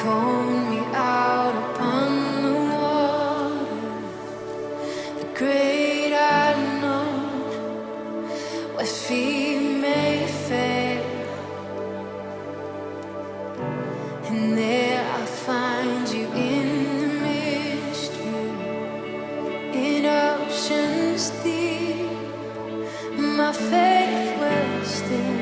called me out upon the water, the great unknown, where feet may fail, and there I find you in the mystery, in oceans deep, my faith will stand.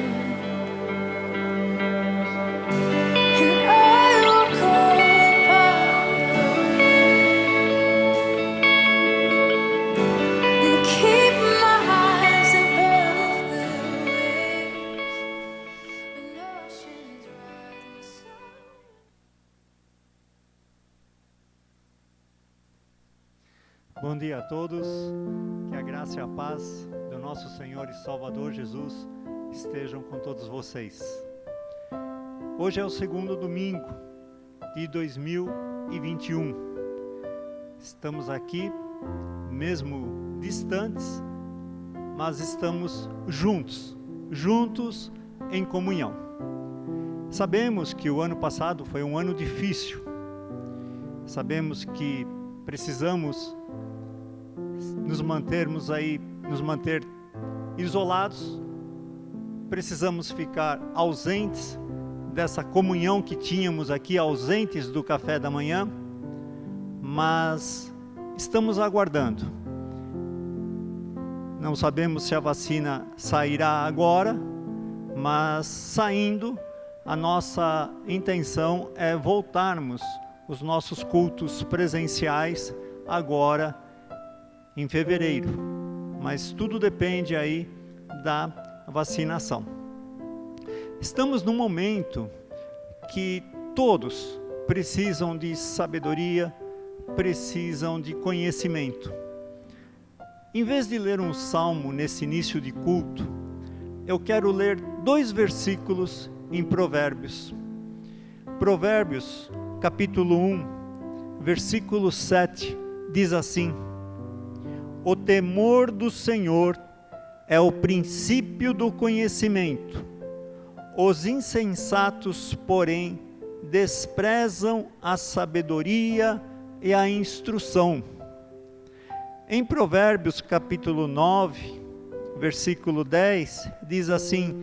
Bom dia a todos, que a graça e a paz do nosso Senhor e Salvador Jesus estejam com todos vocês. Hoje é o segundo domingo de 2021. Estamos aqui, mesmo distantes, mas estamos juntos em comunhão. Sabemos que o ano passado foi um ano difícil, sabemos que precisamos nos manter isolados, precisamos ficar ausentes dessa comunhão que tínhamos aqui, ausentes do café da manhã, mas estamos aguardando. Não sabemos se a vacina sairá agora, mas saindo, a nossa intenção é voltarmos os nossos cultos presenciais agora em fevereiro, mas tudo depende aí da vacinação. Estamos num momento que todos precisam de sabedoria, precisam de conhecimento. Em vez de ler um salmo nesse início de culto, eu quero ler 2 versículos em Provérbios. Provérbios, capítulo 1, versículo 7, diz assim: o temor do Senhor é o princípio do conhecimento. Os insensatos, porém, desprezam a sabedoria e a instrução. Em Provérbios capítulo 9, versículo 10, diz assim: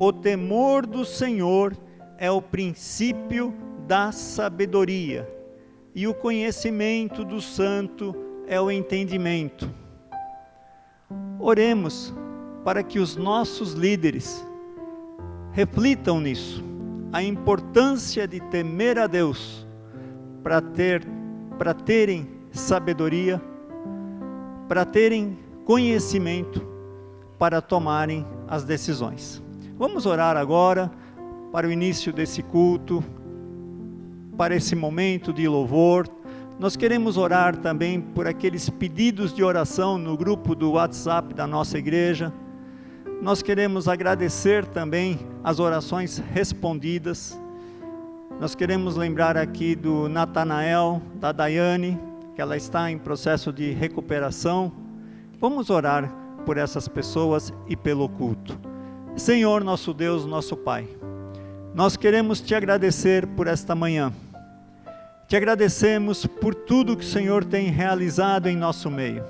o temor do Senhor é o princípio da sabedoria, e o conhecimento do santo é o entendimento. Oremos para que os nossos líderes reflitam nisso, a importância de temer a Deus, para terem sabedoria, para terem conhecimento, para tomarem as decisões. Vamos orar agora para o início desse culto, para esse momento de louvor. Nós queremos orar também por aqueles pedidos de oração no grupo do WhatsApp da nossa igreja. Nós queremos agradecer também as orações respondidas. Nós queremos lembrar aqui do Natanael, da Daiane, que ela está em processo de recuperação. Vamos orar por essas pessoas e pelo culto. Senhor, nosso Deus, nosso Pai, nós queremos te agradecer por esta manhã. Te agradecemos por tudo que o Senhor tem realizado em nosso meio.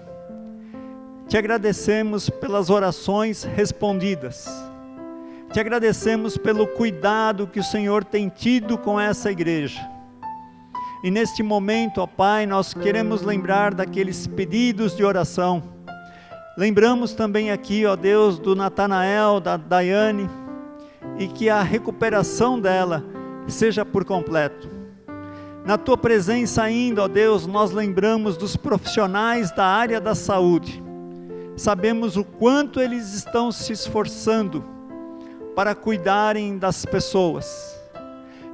Te agradecemos pelas orações respondidas. Te agradecemos pelo cuidado que o Senhor tem tido com essa igreja. E neste momento, ó Pai, nós queremos lembrar daqueles pedidos de oração. Lembramos também aqui, ó Deus, do Natanael, da Daiane, e que a recuperação dela seja por completo. Na Tua presença ainda, ó Deus, nós lembramos dos profissionais da área da saúde. Sabemos o quanto eles estão se esforçando para cuidarem das pessoas.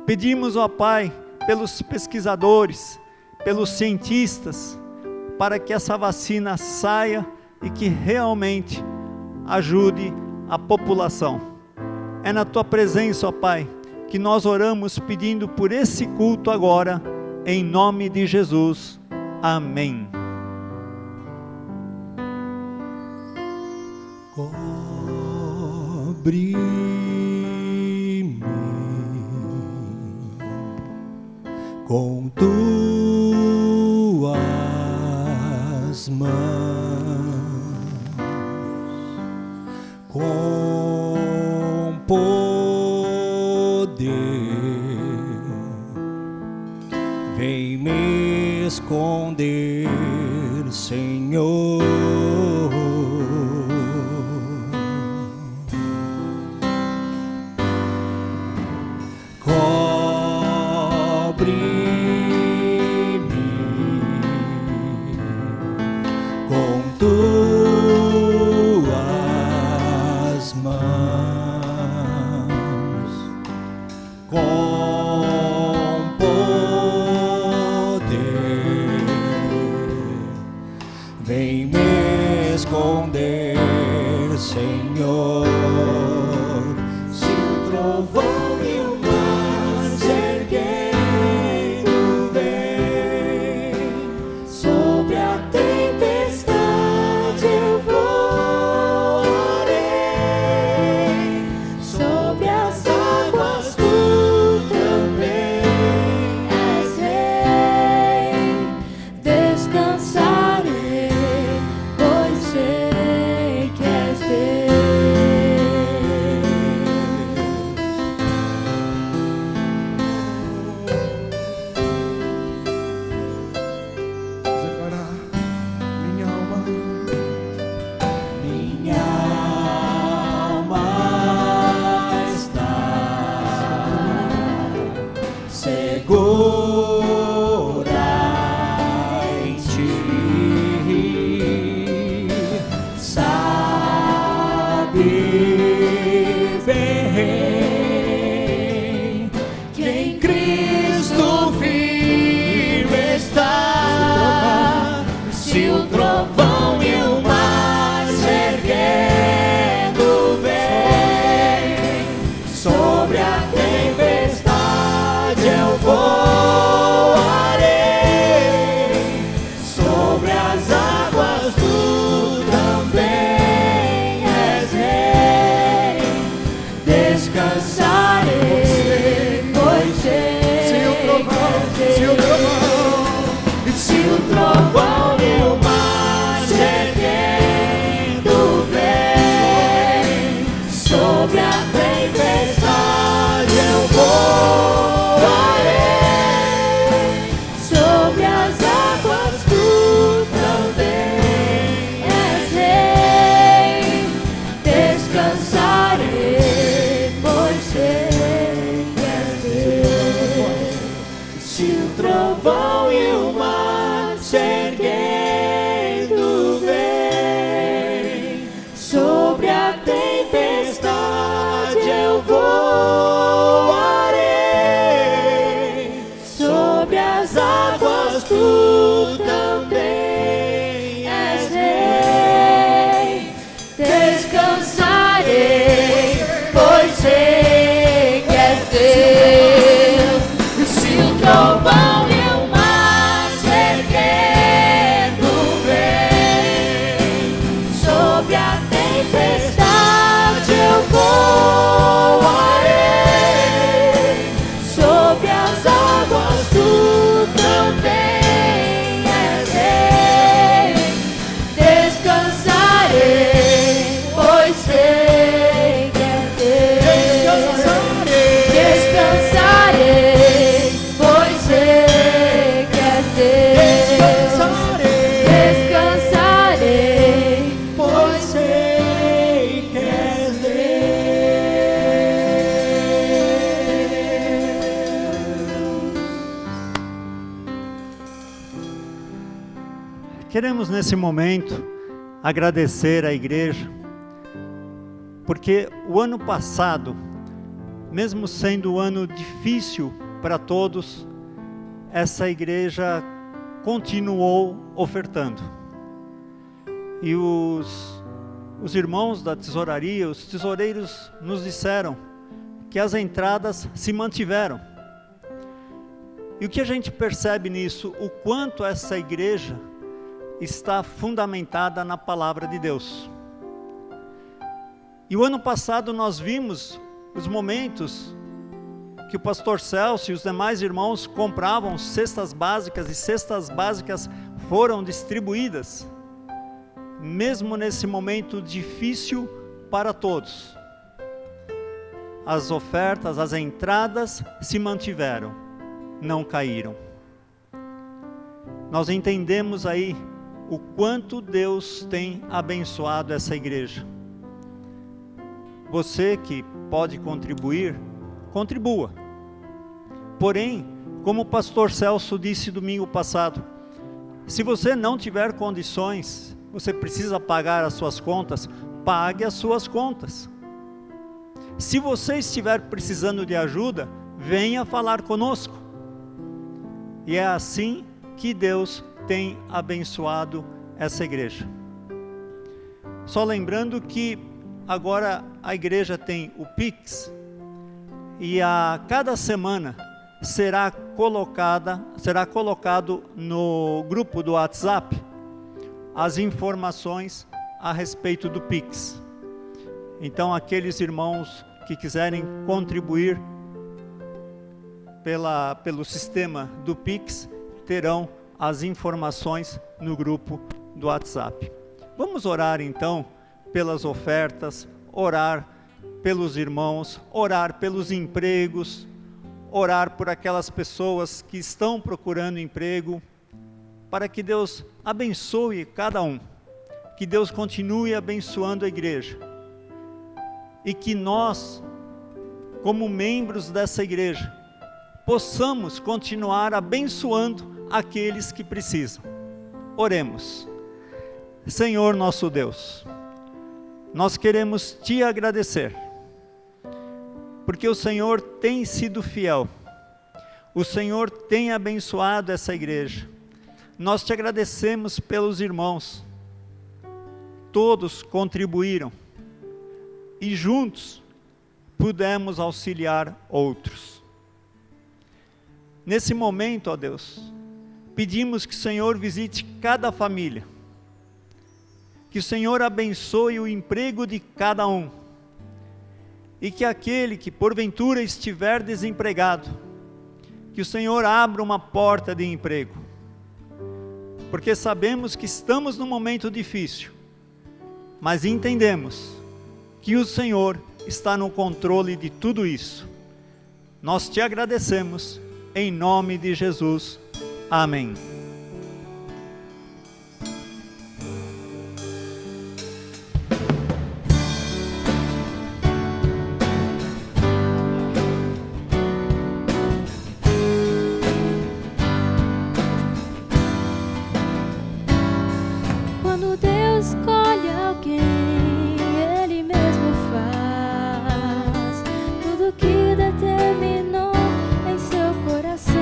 Pedimos, ó Pai, pelos pesquisadores, pelos cientistas, para que essa vacina saia e que realmente ajude a população. É na Tua presença, ó Pai, que nós oramos pedindo por esse culto agora, em nome de Jesus. Amém. Cobre-me com tuas mãos, com poder, vem me esconder, Senhor. Com tuas mãos, com poder, vem me esconder, Senhor. Se o trovão e o mar se erguendo vem sobre a tempestade, eu voarei sobre as águas, tu também és rei. Descansarei, pois sei que és Deus. Declarar, minha alma está segura em ti, sabe bem que em Cristo firme está. Se o trovão e o mar se erguendo vem sobre a tempestade, eu voarei sobre as águas, tu também és rei. Descansarei, pois sei. Se o trovão e o mar se erguendo vem sobre a tempestade, eu voarei sobre as águas, tu também és rei. Descansarei, pois sei que és Deus. Se o trovão e o mar se erguendo vem sobre a tempestade, eu voarei sobre as águas, tu também és rei. Descansarei, pois sei que és Deus. Se o trovão e o mar se erguendo vem sobre a tempestade, eu voarei sobre as águas, tu também és rei. Descansarei, pois sei que és Deus. Descansarei, pois sei que és Deus. Descansarei, pois sei que és Deus. Queremos nesse momento agradecer à igreja, porque o ano passado, mesmo sendo um ano difícil para todos, essa igreja continuou ofertando. E os irmãos da tesouraria, os tesoureiros nos disseram que as entradas se mantiveram. E o que a gente percebe nisso? O quanto essa igreja está fundamentada na palavra de Deus. E o ano passado nós vimos os momentos que o pastor Celso e os demais irmãos compravam cestas básicas, e cestas básicas foram distribuídas, mesmo nesse momento difícil para todos. As ofertas, as entradas se mantiveram, não caíram. Nós entendemos aí o quanto Deus tem abençoado essa igreja. Você que pode contribuir, contribua. Porém, como o pastor Celso disse domingo passado, se você não tiver condições, você precisa pagar as suas contas, pague as suas contas. Se você estiver precisando de ajuda, venha falar conosco. E é assim que Deus tem abençoado essa igreja. Só lembrando que agora a igreja tem o Pix, e a cada semana será colocado no grupo do WhatsApp as informações a respeito do Pix. Então, aqueles irmãos que quiserem contribuir pelo sistema do Pix, terão as informações no grupo do WhatsApp. Vamos orar então pelas ofertas, orar pelos irmãos, orar pelos empregos, orar por aquelas pessoas que estão procurando emprego, para que Deus abençoe cada um, que Deus continue abençoando a igreja, e que nós, como membros dessa igreja, possamos continuar abençoando aqueles que precisam. Oremos. Senhor nosso Deus, nós queremos te agradecer, porque o Senhor tem sido fiel, o Senhor tem abençoado essa igreja. Nós te agradecemos pelos irmãos, todos contribuíram, e juntos pudemos auxiliar outros. Nesse momento, ó Deus, pedimos que o Senhor visite cada família, que o Senhor abençoe o emprego de cada um, e que aquele que porventura estiver desempregado, que o Senhor abra uma porta de emprego, porque sabemos que estamos num momento difícil, mas entendemos que o Senhor está no controle de tudo isso. Nós te agradecemos, em nome de Jesus, amém. Quando Deus escolhe alguém, Ele mesmo faz tudo que determinou em seu coração.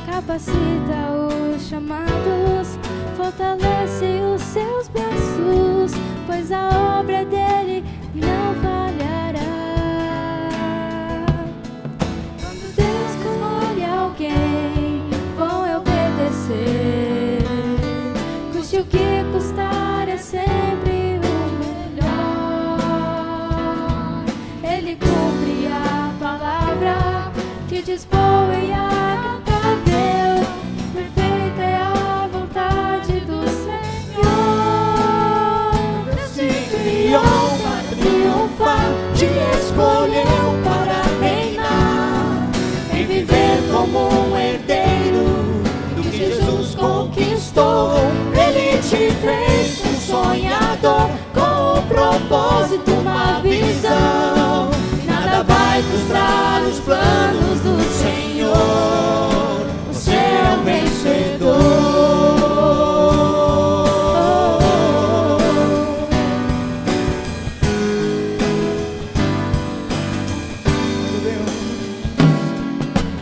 Capacita os chamados, fortalece os seus braços, pois a obra é dele e não falhará. Quando Deus escolhe alguém, vão obedecer, custe o que custar, é sempre o melhor. Ele cumpre a palavra que diz boa e agradável, perfeita é a vontade do Senhor. Te criou para triunfar, te escolheu para reinar, e viver como um herdeiro do que Jesus conquistou. Ele te fez um sonhador, com um propósito, uma visão. Nada vai frustrar os planos do Senhor. Você é um vencedor.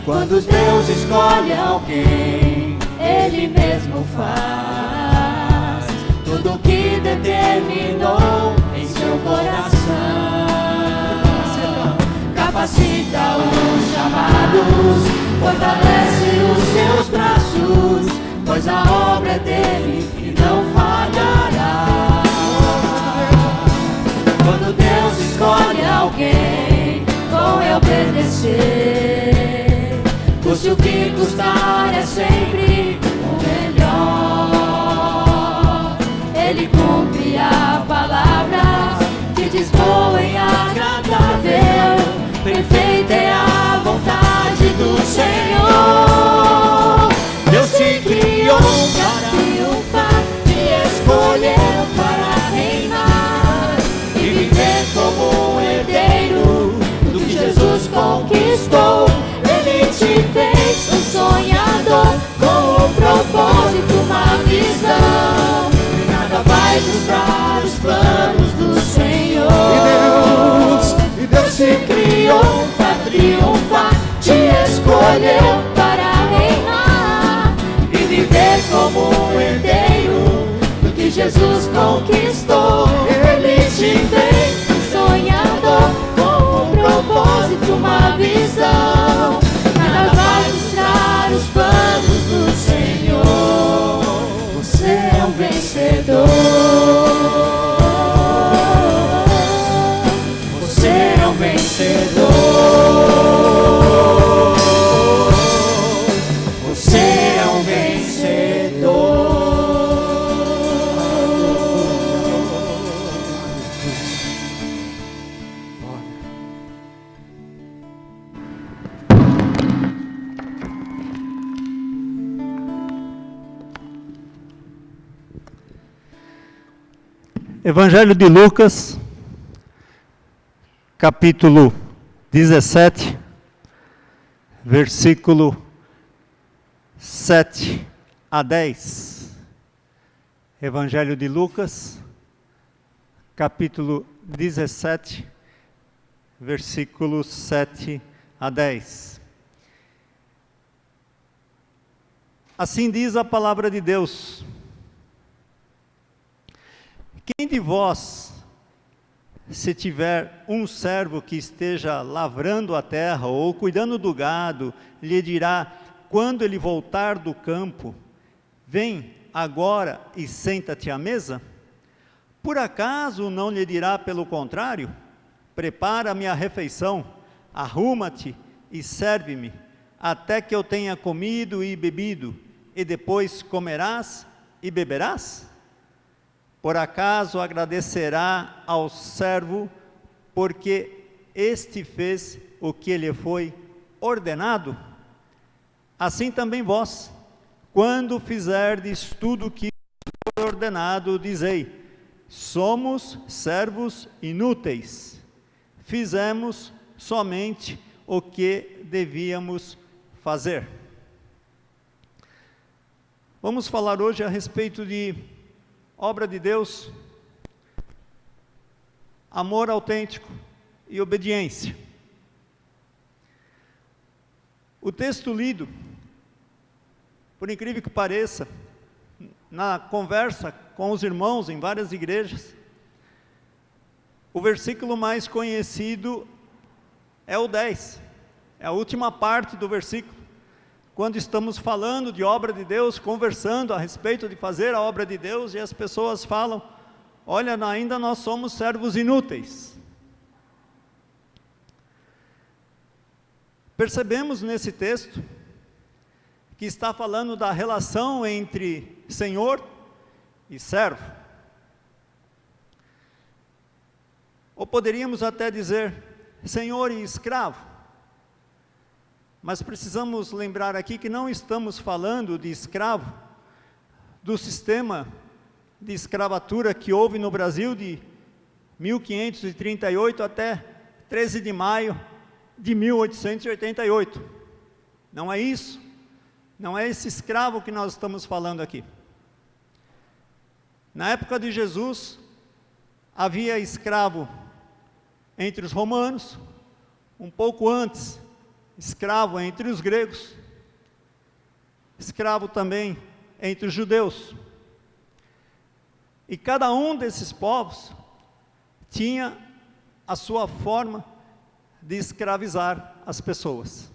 Quando os Deus escolhe alguém, Ele mesmo faz tudo o que determinou em seu coração. Capacita os chamados, fortalece os seus braços, pois a obra é dele e não falhará. Quando Deus escolhe alguém, com vencer. Custe o que custar, é sempre o melhor. Ele cumpre a palavra que diz boa e agradável. Perfeita é a vontade do Senhor. Deus te criou para triunfar, te escolheu para reinar e viver como um herdeiro do que Jesus conquistou. Ele te fez um sonhador com um propósito, uma visão. E nada vai frustrar os planos do Senhor. E Deus te criou para triunfar, te escolheu para reinar e viver como um herdeiro do que Jesus conquistou. Ele te fez um sonhador com um propósito, uma visão. Nada vai frustrar os planos do Senhor. Você é um vencedor. Você é um vencedor. Você é um vencedor. Evangelho de Lucas, capítulo 17, versículo 7 a 10. Evangelho de Lucas, capítulo 17, versículos 7 a 10. Assim diz a palavra de Deus: quem de vós, se tiver um servo que esteja lavrando a terra ou cuidando do gado, lhe dirá, quando ele voltar do campo, vem agora e senta-te à mesa? Por acaso não lhe dirá pelo contrário? Prepara-me a refeição, arruma-te e serve-me, até que eu tenha comido e bebido, e depois comerás e beberás? Por acaso agradecerá ao servo, porque este fez o que lhe foi ordenado? Assim também vós, quando fizerdes tudo o que foi ordenado, dizei, somos servos inúteis, fizemos somente o que devíamos fazer. Vamos falar hoje a respeito de obra de Deus, amor autêntico e obediência. O texto lido, por incrível que pareça, na conversa com os irmãos em várias igrejas, o versículo mais conhecido é o 10, é a última parte do versículo. Quando estamos falando de obra de Deus, conversando a respeito de fazer a obra de Deus, e as pessoas falam, olha, ainda nós somos servos inúteis. Percebemos nesse texto, que está falando da relação entre Senhor e servo. Ou poderíamos até dizer, Senhor e escravo. Mas precisamos lembrar aqui que não estamos falando de escravo, do sistema de escravatura que houve no Brasil de 1538 até 13 de maio de 1888. Não é isso, não é esse escravo que nós estamos falando aqui. Na época de Jesus, havia escravo entre os romanos, um pouco antes, escravo entre os gregos, escravo também entre os judeus. E cada um desses povos tinha a sua forma de escravizar as pessoas.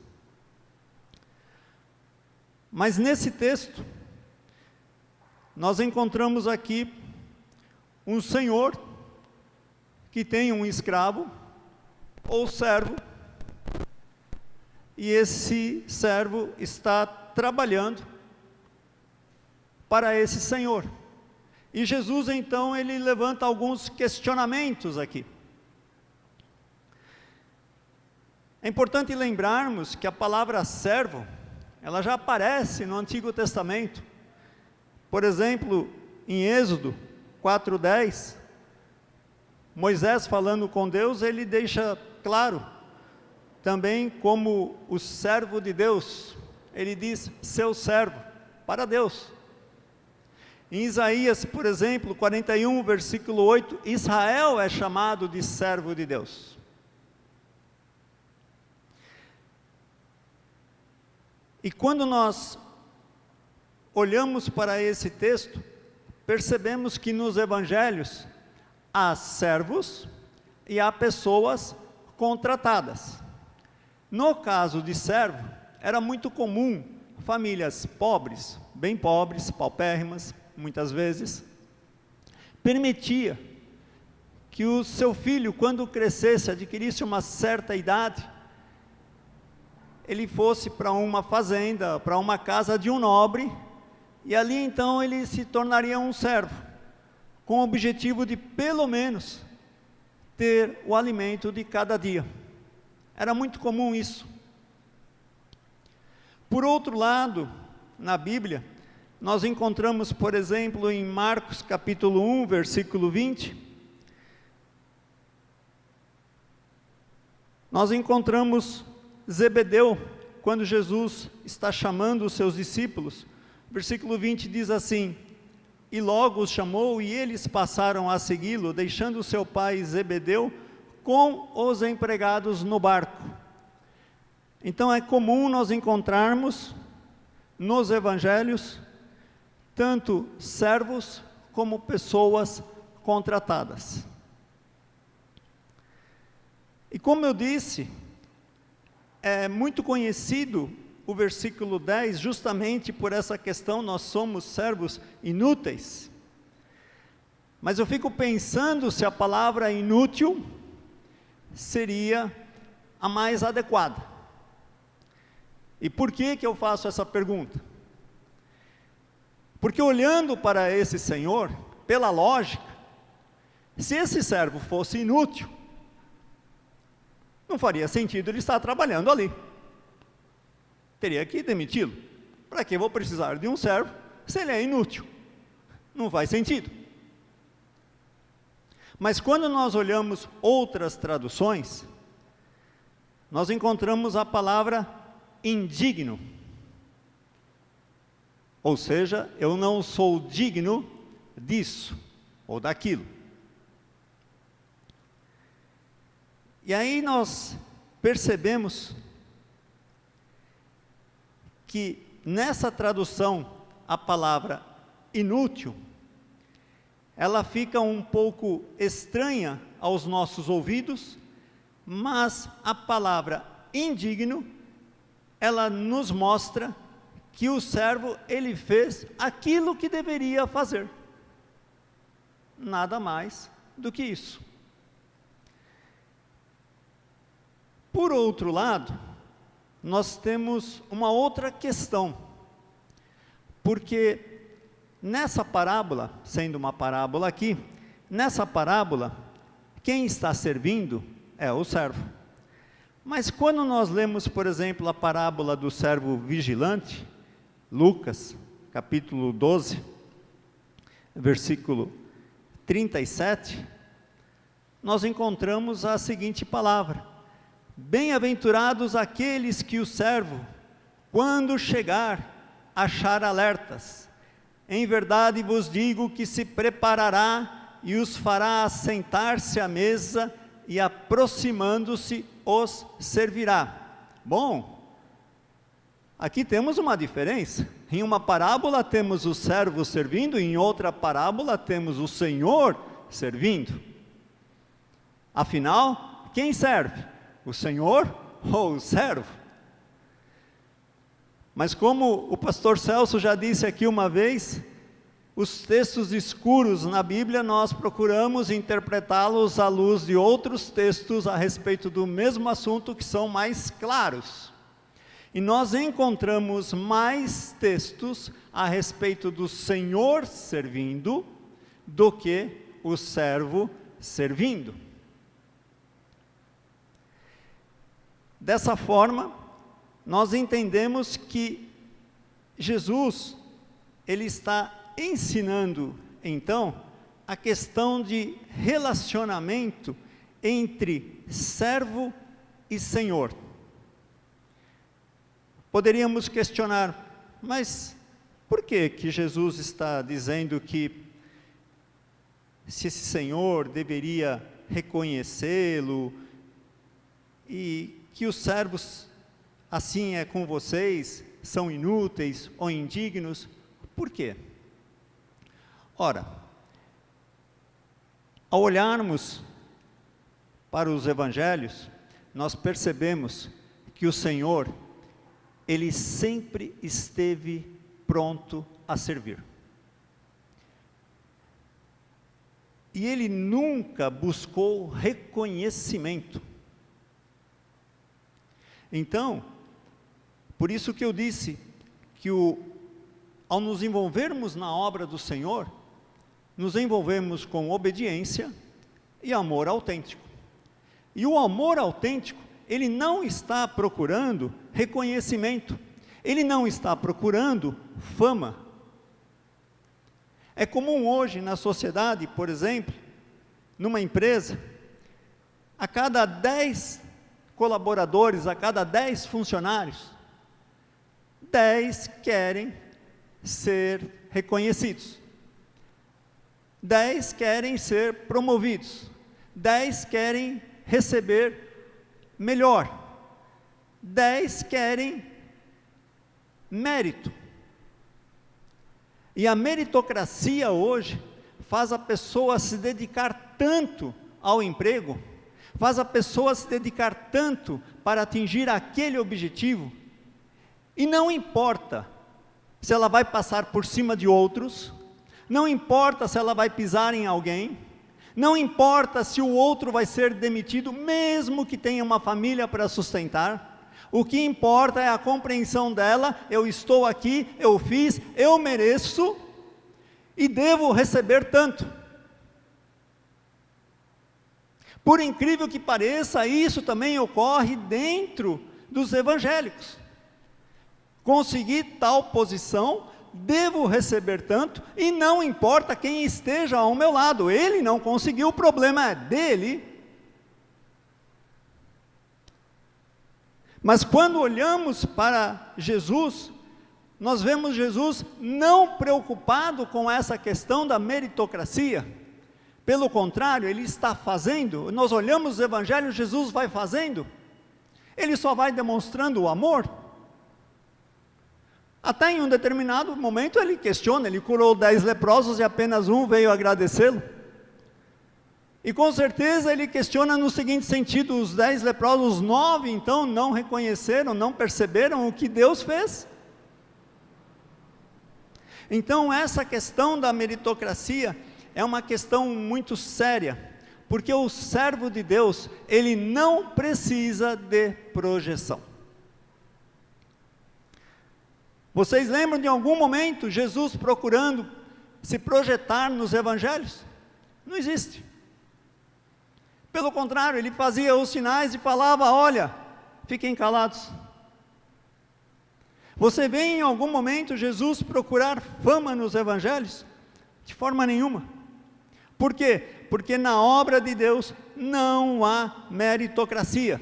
Mas nesse texto, nós encontramos aqui um senhor que tem um escravo ou servo, e esse servo está trabalhando para esse senhor. E Jesus então ele levanta alguns questionamentos aqui. É importante lembrarmos que a palavra servo, ela já aparece no Antigo Testamento. Por exemplo, em Êxodo 4:10, Moisés falando com Deus, ele deixa claro, também como o servo de Deus, ele diz seu servo, para Deus. Em Isaías, por exemplo, 41, versículo 8, Israel é chamado de servo de Deus. E quando nós olhamos para esse texto, percebemos que nos evangelhos há servos e há pessoas contratadas. No caso de servo, era muito comum famílias pobres, bem pobres, paupérrimas, muitas vezes, permitia que o seu filho, quando crescesse, adquirisse uma certa idade, ele fosse para uma fazenda, para uma casa de um nobre, e ali então ele se tornaria um servo, com o objetivo de pelo menos ter o alimento de cada dia. Era muito comum isso. Por outro lado, na Bíblia, nós encontramos, por exemplo, em Marcos capítulo 1, versículo 20, nós encontramos Zebedeu, quando Jesus está chamando os seus discípulos. Versículo 20 diz assim: e logo os chamou, e eles passaram a segui-lo, deixando seu pai Zebedeu com os empregados no barco. Então é comum nós encontrarmos nos evangelhos tanto servos como pessoas contratadas. E como eu disse, é muito conhecido o versículo 10, justamente por essa questão, nós somos servos inúteis. Mas eu fico pensando se a palavra inútil seria a mais adequada. E por que eu faço essa pergunta? Porque olhando para esse senhor, pela lógica, se esse servo fosse inútil, não faria sentido ele estar trabalhando ali. Teria que demiti-lo. Para que eu vou precisar de um servo se ele é inútil? Não faz sentido. Mas quando nós olhamos outras traduções, nós encontramos a palavra indigno. Ou seja, eu não sou digno disso ou daquilo. E aí nós percebemos que nessa tradução a palavra inútil, ela fica um pouco estranha aos nossos ouvidos, mas a palavra indigno, ela nos mostra que o servo, ele fez aquilo que deveria fazer. Nada mais do que isso. Por outro lado, nós temos uma outra questão, porque nessa parábola, sendo uma parábola aqui, nessa parábola, quem está servindo é o servo. Mas quando nós lemos, por exemplo, a parábola do servo vigilante, Lucas, capítulo 12, versículo 37, nós encontramos a seguinte palavra: bem-aventurados aqueles que o servo, quando chegar, achar alertas. Em verdade vos digo que se preparará e os fará assentar-se à mesa e aproximando-se os servirá. Bom, aqui temos uma diferença. Em uma parábola temos o servo servindo, em outra parábola temos o Senhor servindo. Afinal, quem serve? O Senhor ou o servo? Mas como o pastor Celso já disse aqui uma vez, os textos escuros na Bíblia nós procuramos interpretá-los à luz de outros textos a respeito do mesmo assunto que são mais claros. E nós encontramos mais textos a respeito do Senhor servindo do que o servo servindo. Dessa forma, nós entendemos que Jesus, ele está ensinando, então, a questão de relacionamento entre servo e senhor. Poderíamos questionar, mas por que Jesus está dizendo que se esse senhor deveria reconhecê-lo e que os servos, assim é com vocês, são inúteis ou indignos? Por quê? Ora, ao olharmos para os evangelhos, nós percebemos que o Senhor, ele sempre esteve pronto a servir. E ele nunca buscou reconhecimento. Então, por isso que eu disse que ao nos envolvermos na obra do Senhor, nos envolvemos com obediência e amor autêntico. E o amor autêntico, ele não está procurando reconhecimento, ele não está procurando fama. É comum hoje na sociedade, por exemplo, numa empresa, a cada 10 colaboradores, a cada 10 funcionários, 10 querem ser reconhecidos, 10 querem ser promovidos, 10 querem receber melhor, 10 querem mérito. E a meritocracia hoje faz a pessoa se dedicar tanto ao emprego, faz a pessoa se dedicar tanto para atingir aquele objetivo, e não importa se ela vai passar por cima de outros, não importa se ela vai pisar em alguém, não importa se o outro vai ser demitido, mesmo que tenha uma família para sustentar. O que importa é a compreensão dela: eu estou aqui, eu fiz, eu mereço e devo receber tanto. Por incrível que pareça, isso também ocorre dentro dos evangélicos. Consegui tal posição, devo receber tanto, e não importa quem esteja ao meu lado, ele não conseguiu, o problema é dele. Mas quando olhamos para Jesus, nós vemos Jesus não preocupado com essa questão da meritocracia. Pelo contrário, ele está fazendo. Nós olhamos os evangelhos, Jesus vai fazendo, ele só vai demonstrando o amor. Até em um determinado momento ele questiona, ele curou 10 leprosos e apenas um veio agradecê-lo. E com certeza ele questiona no seguinte sentido: os 10 leprosos, os 9 então não reconheceram, não perceberam o que Deus fez? Então essa questão da meritocracia é uma questão muito séria, porque o servo de Deus, ele não precisa de projeção. Vocês lembram de algum momento Jesus procurando se projetar nos evangelhos? Não existe. Pelo contrário, ele fazia os sinais e falava: olha, fiquem calados. Você vê em algum momento Jesus procurar fama nos evangelhos? De forma nenhuma. Por quê? Porque na obra de Deus não há meritocracia.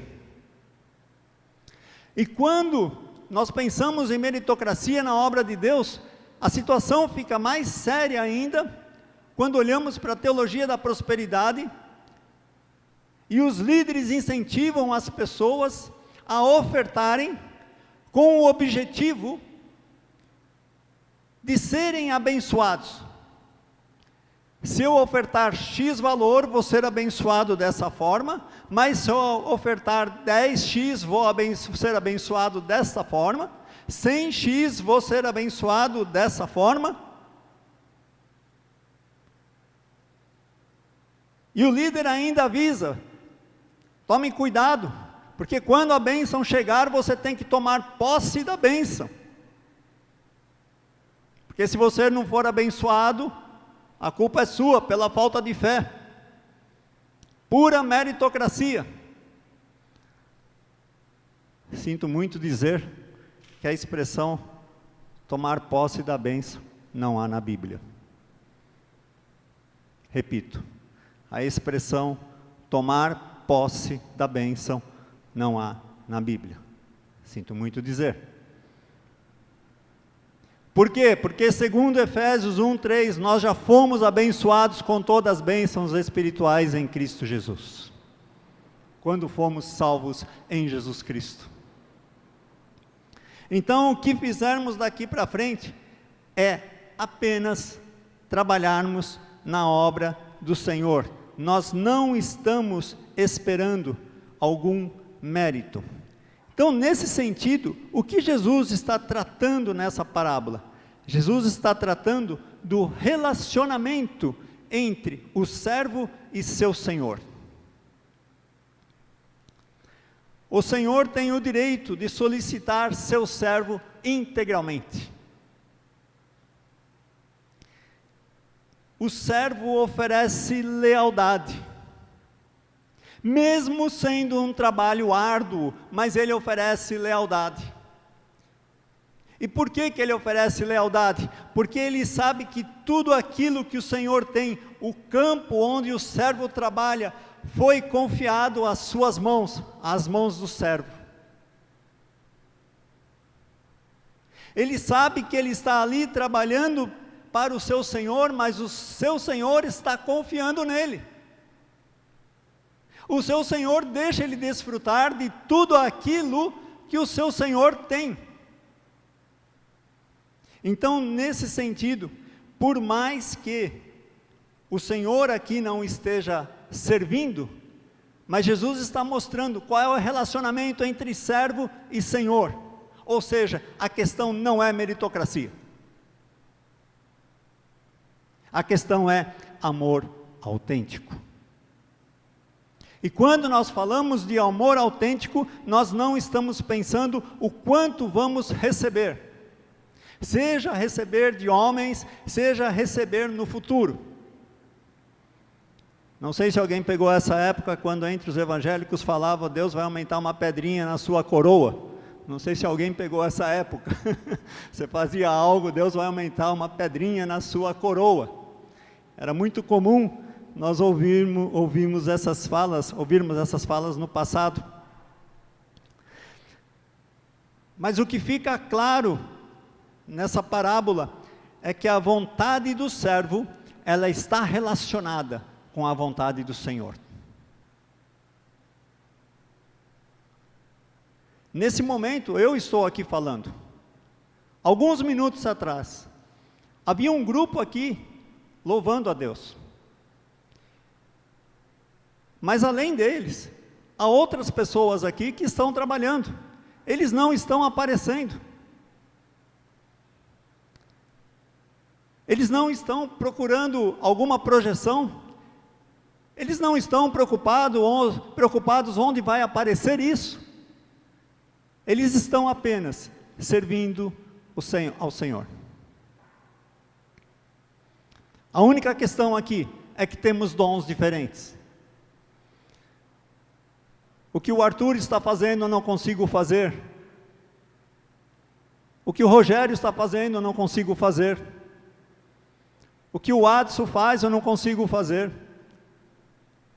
E quando nós pensamos em meritocracia na obra de Deus, a situação fica mais séria ainda quando olhamos para a teologia da prosperidade e os líderes incentivam as pessoas a ofertarem com o objetivo de serem abençoados. Se eu ofertar X valor, vou ser abençoado dessa forma, mas se eu ofertar 10X, vou ser abençoado dessa forma, 100X, vou ser abençoado dessa forma. E o líder ainda avisa: tomem cuidado, Porque quando a bênção chegar, você tem que tomar posse da bênção. Porque se você não for abençoado, a culpa é sua, pela falta de fé. Pura meritocracia. Sinto muito dizer que a expressão tomar posse da bênção não há na Bíblia. Repito, a expressão tomar posse da bênção não há na Bíblia. Sinto muito dizer. Por quê? Porque segundo Efésios 1:3, nós já fomos abençoados com todas as bênçãos espirituais em Cristo Jesus. Quando fomos salvos em Jesus Cristo. Então, o que fizermos daqui para frente é apenas trabalharmos na obra do Senhor. Nós não estamos esperando algum mérito. Então, nesse sentido, o que Jesus está tratando nessa parábola? Jesus está tratando do relacionamento entre o servo e seu senhor. O senhor tem o direito de solicitar seu servo integralmente. O servo oferece lealdade, mesmo sendo um trabalho árduo, mas ele oferece lealdade. E por que ele oferece lealdade? Porque ele sabe que tudo aquilo que o Senhor tem, o campo onde o servo trabalha, foi confiado às suas mãos, às mãos do servo. Ele sabe que ele está ali trabalhando para o seu Senhor, mas o seu Senhor está confiando nele. O seu Senhor deixa ele desfrutar de tudo aquilo que o seu Senhor tem. Então, nesse sentido, por mais que o Senhor aqui não esteja servindo, mas Jesus está mostrando qual é o relacionamento entre servo e Senhor. Ou seja, a questão não é meritocracia. A questão é amor autêntico. E quando nós falamos de amor autêntico, nós não estamos pensando o quanto vamos receber. Seja receber de homens, seja receber no futuro. Não sei se alguém pegou essa época, quando entre os evangélicos falava, Deus vai aumentar uma pedrinha na sua coroa. Não sei se alguém pegou essa época. Você fazia algo, Deus vai aumentar uma pedrinha na sua coroa. Era muito comum nós ouvirmos essas falas no passado. Mas o que fica claro nessa parábola é que a vontade do servo, ela está relacionada com a vontade do Senhor. Nesse momento, eu estou aqui falando. Alguns minutos atrás, havia um grupo aqui louvando a Deus. Mas além deles, há outras pessoas aqui que estão trabalhando. Eles não estão aparecendo. Eles não estão procurando alguma projeção. Eles não estão preocupados onde vai aparecer isso. Eles estão apenas servindo ao Senhor. A única questão aqui é que temos dons diferentes. O que o Arthur está fazendo eu não consigo fazer. O que o Rogério está fazendo eu não consigo fazer. O que o Adson faz eu não consigo fazer.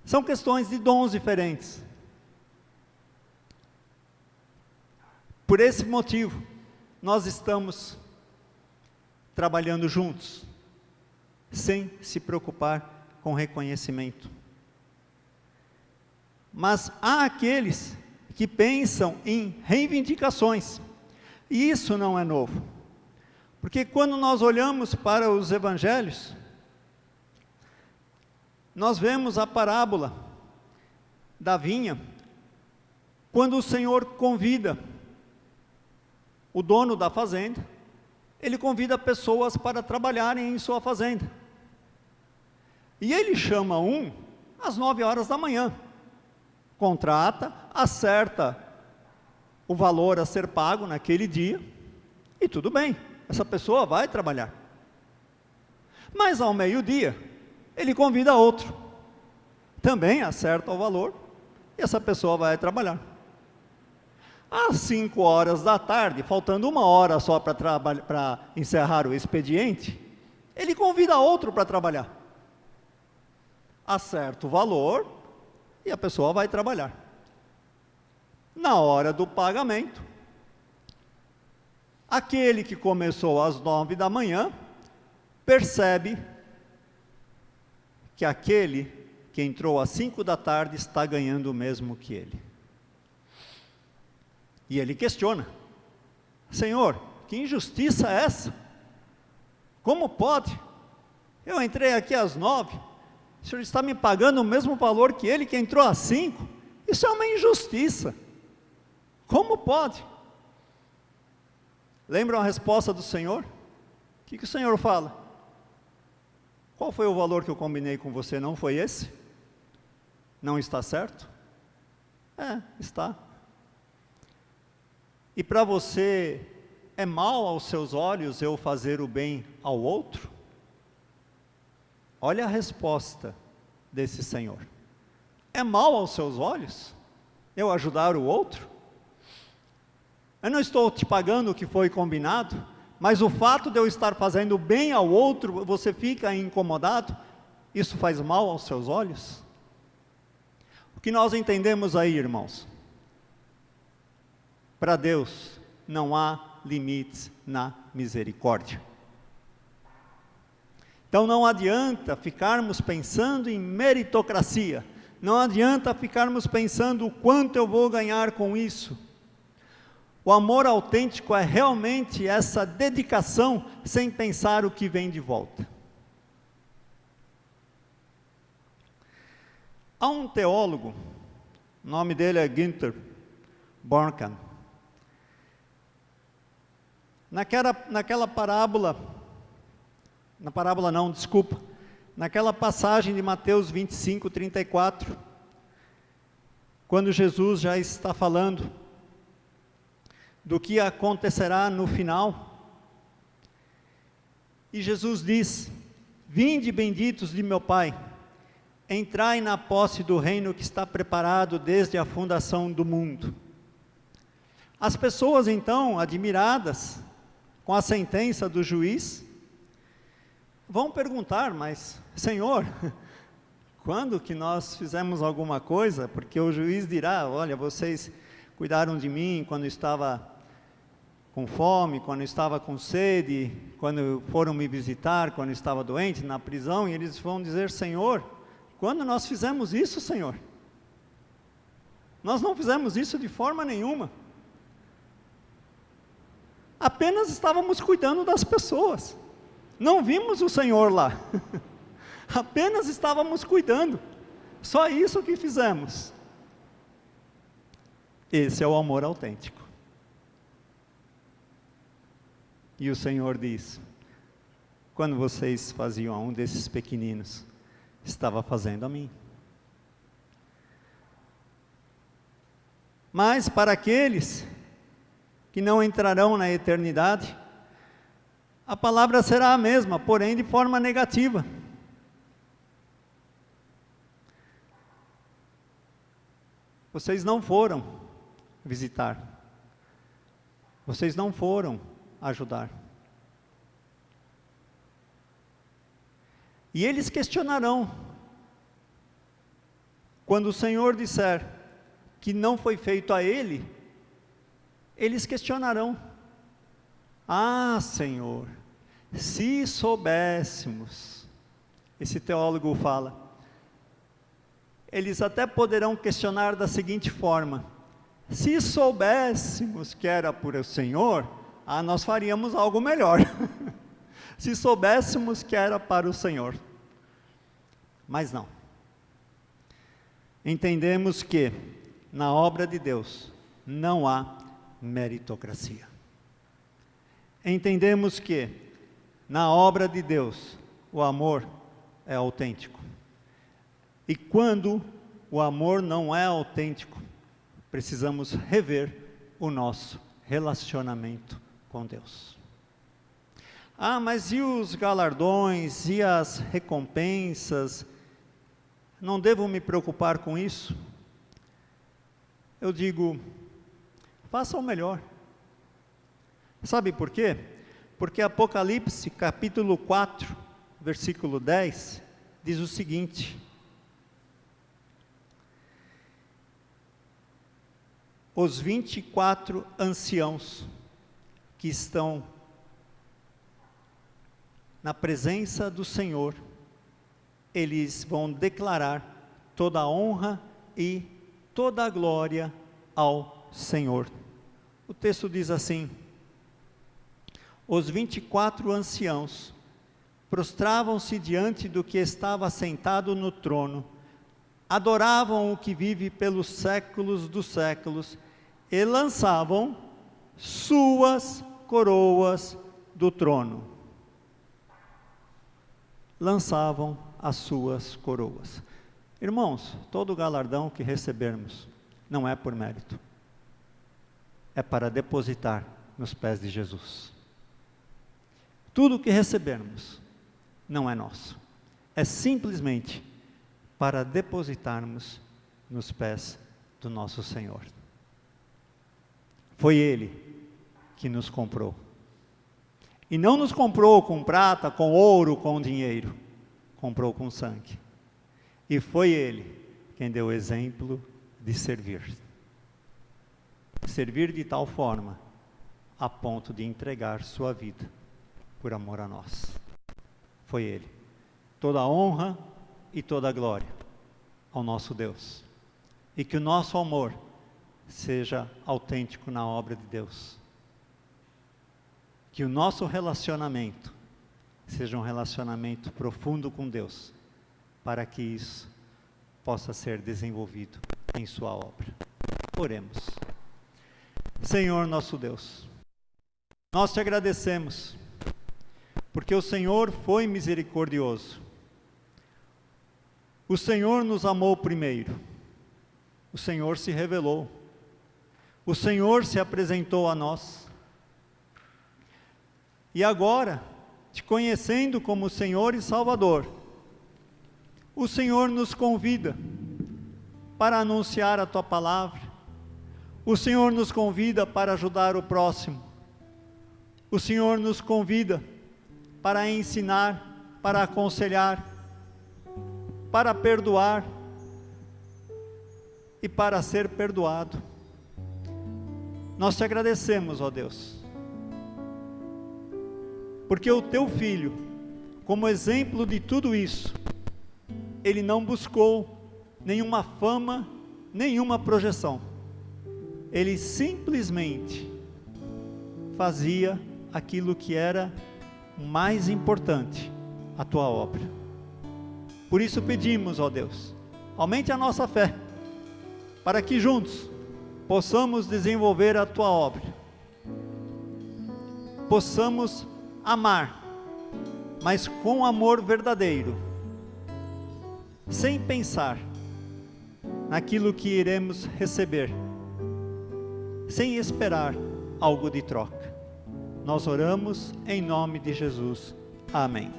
São questões de dons diferentes. Por esse motivo, nós estamos trabalhando juntos, sem se preocupar com reconhecimento. Mas há aqueles que pensam em reivindicações, e isso não é novo. Porque quando nós olhamos para os evangelhos, nós vemos a parábola da vinha, quando o Senhor convida o dono da fazenda, ele convida pessoas para trabalharem em sua fazenda. E ele chama às 9 horas da manhã. contrata, acerta o valor a ser pago naquele dia, e tudo bem, essa pessoa vai trabalhar. Mas ao meio-dia, ele convida outro, também acerta o valor, e essa pessoa vai trabalhar. Às 5 horas da tarde, faltando 1 hora só para encerrar o expediente, ele convida outro para trabalhar. Acerta o valor e a pessoa vai trabalhar. Na hora do pagamento, aquele que começou às 9 da manhã, percebe que aquele que entrou às 5 da tarde está ganhando o mesmo que ele. E ele questiona: Senhor, que injustiça é essa? Como pode? Eu entrei aqui às 9, o Senhor está me pagando o mesmo valor que ele que entrou às 5? Isso é uma injustiça. Como pode? Lembram a resposta do Senhor? O que o Senhor fala? Qual foi o valor que eu combinei com você? Não foi esse? Não está certo? Está. E para você, é mal aos seus olhos eu fazer o bem ao outro? Olha a resposta desse Senhor. É mal aos seus olhos eu ajudar o outro? Eu não estou te pagando o que foi combinado, mas o fato de eu estar fazendo bem ao outro, você fica incomodado? Isso faz mal aos seus olhos? O que nós entendemos aí, irmãos? Para Deus não há limites na misericórdia. Então não adianta ficarmos pensando em meritocracia, não adianta ficarmos pensando o quanto eu vou ganhar com isso. O amor autêntico é realmente essa dedicação sem pensar o que vem de volta. Há um teólogo, o nome dele é Günther Bornkamm. Naquela passagem de Mateus 25, 34, quando Jesus já está falando do que acontecerá no final, e Jesus diz: vinde benditos de meu Pai, entrai na posse do reino que está preparado desde a fundação do mundo. As pessoas então, admiradas com a sentença do juiz, vão perguntar: mas Senhor, quando que nós fizemos alguma coisa? Porque o juiz dirá: olha, vocês cuidaram de mim quando estava com fome, quando estava com sede, quando foram me visitar, quando estava doente, na prisão. E eles vão dizer: Senhor, quando nós fizemos isso, Senhor? Nós não fizemos isso de forma nenhuma. Apenas estávamos cuidando das pessoas. Não vimos o Senhor lá. Apenas estávamos cuidando. Só isso que fizemos. Esse é o amor autêntico. E o Senhor diz: quando vocês faziam a um desses pequeninos, estava fazendo a mim. Mas para aqueles que não entrarão na eternidade, a palavra será a mesma, porém de forma negativa. Vocês não foram visitar, vocês não foram ajudar. E eles questionarão, quando o Senhor disser que não foi feito a ele, eles questionarão: ah, Senhor, se soubéssemos. Esse teólogo fala, eles até poderão questionar da seguinte forma: se soubéssemos que era por o Senhor, nós faríamos algo melhor. Se soubéssemos que era para o Senhor. Mas não. Entendemos que na obra de Deus não há meritocracia. Entendemos que na obra de Deus o amor é autêntico. E quando o amor não é autêntico, precisamos rever o nosso relacionamento com Deus. Ah, mas e os galardões, e as recompensas? Não devo me preocupar com isso? Eu digo, faça o melhor. Sabe por quê? Porque Apocalipse, capítulo 4, versículo 10, diz o seguinte: os 24 anciãos que estão na presença do Senhor, eles vão declarar toda a honra e toda a glória ao Senhor. O texto diz assim: os 24 anciãos prostravam-se diante do que estava sentado no trono, adoravam o que vive pelos séculos dos séculos, e lançavam suas coroas do trono. Lançavam as suas coroas. Irmãos, todo galardão que recebermos não é por mérito, é para depositar nos pés de Jesus. Tudo que recebermos não é nosso, é simplesmente para depositarmos nos pés do nosso Senhor. Foi Ele que nos comprou, e não nos comprou com prata, com ouro, com dinheiro, comprou com sangue. E foi Ele quem deu o exemplo de servir. Servir de tal forma, a ponto de entregar sua vida por amor a nós. Foi Ele. Toda a honra e toda a glória ao nosso Deus. E que o nosso amor seja autêntico na obra de Deus. Que o nosso relacionamento seja um relacionamento profundo com Deus, para que isso possa ser desenvolvido em sua obra. Oremos. Senhor nosso Deus, nós te agradecemos, porque o Senhor foi misericordioso. O Senhor nos amou primeiro. O Senhor se revelou. O Senhor se apresentou a nós. E agora, te conhecendo como Senhor e Salvador, o Senhor nos convida para anunciar a tua palavra. O Senhor nos convida para ajudar o próximo. O Senhor nos convida para ensinar, para aconselhar, para perdoar e para ser perdoado. Nós te agradecemos, ó Deus, porque o teu Filho, como exemplo de tudo isso, ele não buscou nenhuma fama, nenhuma projeção. Ele simplesmente fazia aquilo que era o mais importante, a tua obra. Por isso pedimos, ó Deus, aumente a nossa fé, para que juntos possamos desenvolver a tua obra, possamos amar, mas com amor verdadeiro, sem pensar naquilo que iremos receber, sem esperar algo de troca. Nós oramos em nome de Jesus. Amém.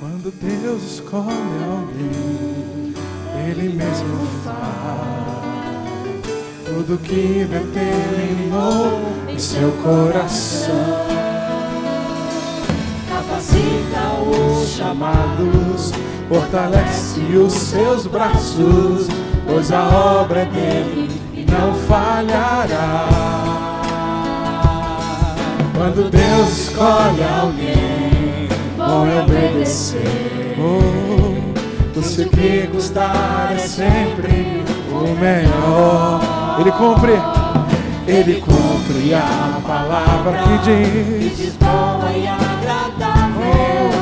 Quando Deus escolhe alguém, Ele mesmo faz tudo que determinou em seu coração. Capacita os chamados, fortalece os seus braços, pois a obra é dele e não falhará. Quando Deus escolhe alguém, bom é obedecer. Se o que custar é sempre o melhor. Ele cumpre a palavra que diz boa e agradável.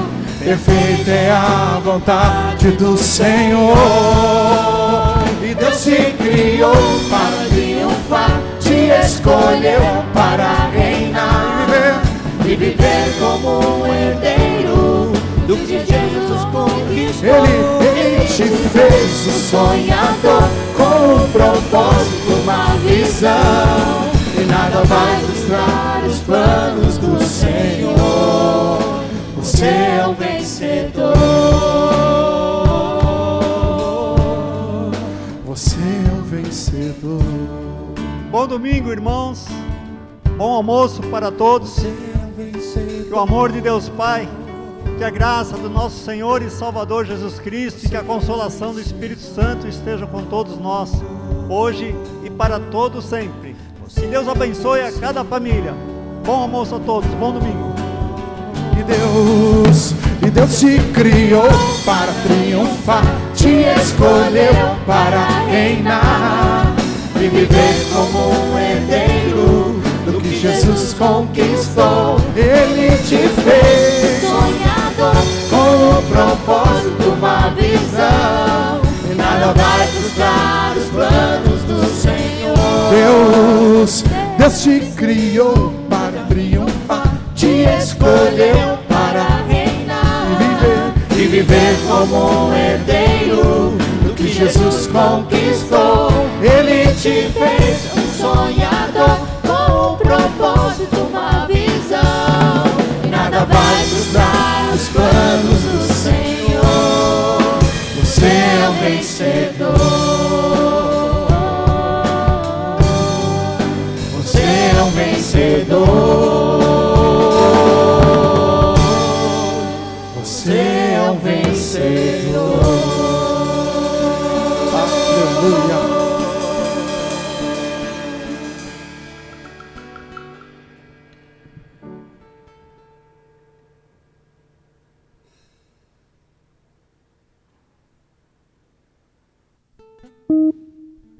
Perfeita é a vontade do Senhor. E Deus te criou para triunfar, te escolheu para reinar e viver como um herdeiro do que Jesus conquistou. Ele te fez um sonhador com um propósito, uma visão, e nada vai frustrar os planos do Senhor. Você é o vencedor. Você é o vencedor. Bom domingo, irmãos. Bom almoço para todos. Que o amor de Deus Pai, que a graça do nosso Senhor e Salvador Jesus Cristo e que a consolação do Espírito Santo estejam com todos nós, hoje e para todos sempre. Que Deus abençoe a cada família. Bom almoço a todos, bom domingo. E Deus te criou para triunfar, te escolheu para reinar e viver como um herdeiro do que Jesus conquistou. Ele te fez Sonhador com um propósito, uma visão, e nada vai frustrar os planos do Senhor. Deus te criou para triunfar, te escolheu para reinar e viver como um herdeiro do que Jesus conquistou. Ele te fez um sonhador com um propósito, uma visão, e nada vai frustrar os planos do Senhor. Você é o vencedor. Você é o vencedor. Você é o vencedor. Aleluia. Thank you.